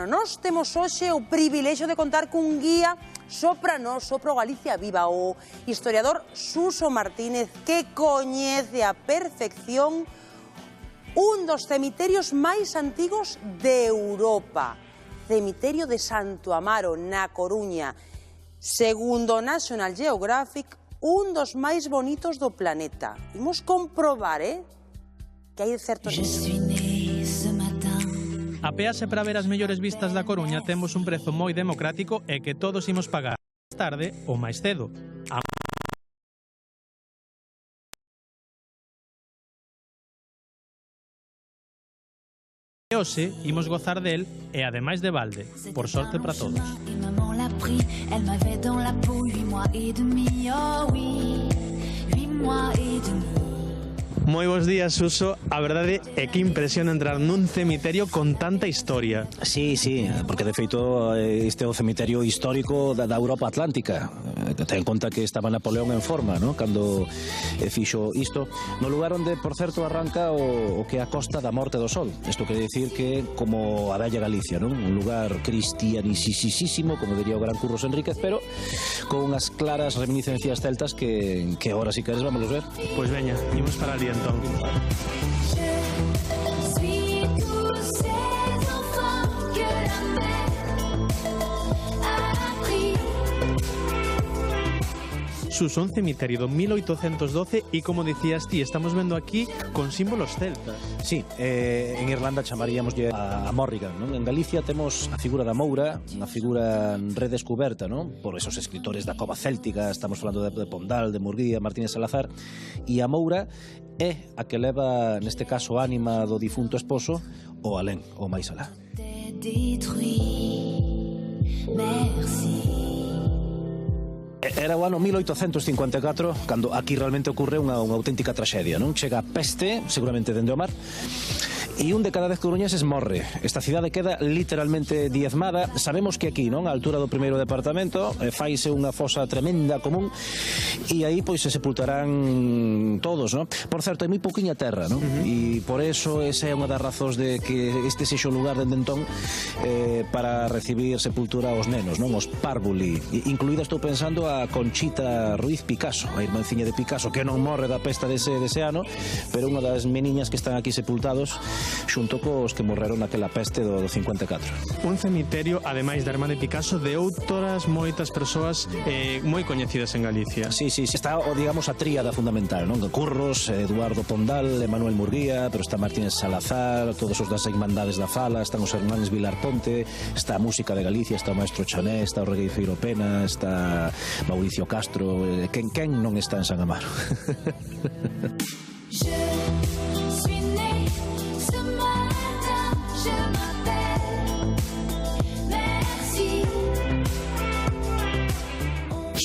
Nós temos hoxe o privilexio de contar cun guía sopra nós, sopra o Galicia Viva, o historiador Suso Martínez, que coñece a perfección un dos cemiterios máis antigos de Europa, cemiterio de Santo Amaro, na Coruña, segundo National Geographic, un dos máis bonitos do planeta. Imos comprobar, que hai de certo nisso. A peaxe para ver as mellores vistas da Coruña temos un prezo moi democrático e que todos imos pagar máis tarde ou máis cedo. E hoxe imos gozar del e ademais de balde, por sorte para todos. Moi bons días, Suso. A verdade é que impresiona entrar nun cemiterio con tanta historia. Sí, porque de feito este é o cemiterio histórico da Europa Atlántica. Ten en conta que estaba Napoleón en forma, ¿no? Cando fixo isto, no lugar onde, por certo, arranca o que é a Costa da Morte do Sol. Isto quere dicir que como a Bella Galicia, ¿no? Un lugar cristianisísimo, como diría o gran Curros Enríquez, pero con unhas claras reminiscencias celtas que ahora, si queres, vamos a ver. Pois veña, imos para ali entón. Suso, un cemiterio do 1812 e, como dicías ti, estamos vendo aquí con símbolos celtas. Sí, en Irlanda chamaríamoslle a Morrigan, non? En Galicia temos a figura da Moura, unha figura redescuberta, non? Por esos escritores da cova céltica, estamos falando de Pondal, de Murguía, Martínez Salazar, e a Moura é a que leva, neste caso, a ánima do difunto esposo o alén, o máis alá. Era o ano 1854 cando aquí realmente ocorre unha auténtica traxedia, non? Chega a peste, seguramente dende o mar, e un de cada 10 coruñeses morre. Esta cidade queda literalmente diezmada. Sabemos que aquí, non, a altura do primeiro departamento, faise unha fosa tremenda común e aí pois se sepultarán todos, non? Por certo, hai moi pouquiña terra, non? E por eso esa é unha das razóns de que este sexa o lugar dende entón para recibir sepultura aos nenos, non? Os párvuli. Incluída, estou pensando, a Conchita Ruiz Picasso, a irmanciña de Picasso, que non morre da pesta dese ano, pero unha das meniñas que están aquí sepultados xunto cos que morreron naquela peste do 54. Un cemiterio, ademais da irmá de Picasso, de outras moitas persoas moi coñecidas en Galicia. Sí, está, digamos, a tríada fundamental, non? Curros, Eduardo Pondal, Emanuel Murguía, pero está Martínez Salazar, todos os das Irmandades da Fala, están os hermanos Vilar Ponte, está a música de Galicia, está o maestro Chané, está o Regueifeiro Pena, está Mauricio Castro, quen non está en San Amaro.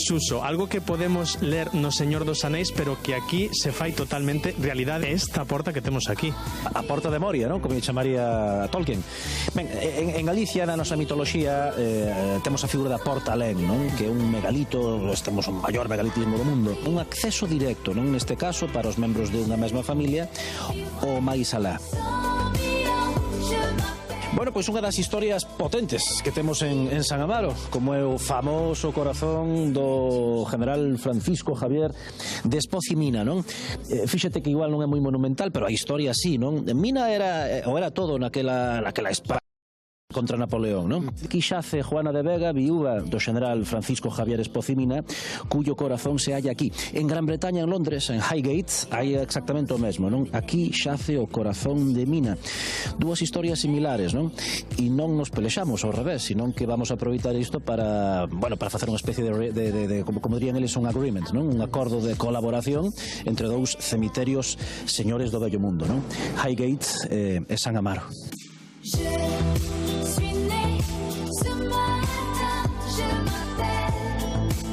Suso, algo que podemos ler no Señor dos Anéis, pero que aquí se fai totalmente realidade, esta porta que temos aquí. A porta de Moria, non? Como chamaría Tolkien. Ben, en Galicia, na nosa mitoloxía, temos a figura da Porta Alén, non? Que é un megalito, temos o maior megalitismo do mundo. Un acceso directo, non? Neste caso, para os membros de unha mesma familia, o máis alá. Bueno, pois unha das historias potentes que temos en San Amaro, como é o famoso corazón do general Francisco Javier de Espoz e Mina, non? Fíxate que igual non é moi monumental, pero a historia sí, non? Mina era todo naquela espada contra Napoleón, non? Aquí xace Juana de Vega, viúva do general Francisco Javier Espoz e Mina, cuyo corazón se halla aquí. En Gran Bretaña, en Londres, en Highgate, hai exactamente o mesmo, non? Aquí xace o corazón de Mina. Dúas historias similares, non? E non nos pelexamos ao revés, senón que vamos a aproveitar isto para, bueno, para facer unha especie de como dirían eles, un agreement, non? Un acordo de colaboración entre dous cemiterios señores do vello mundo, non? Highgate e San Amaro.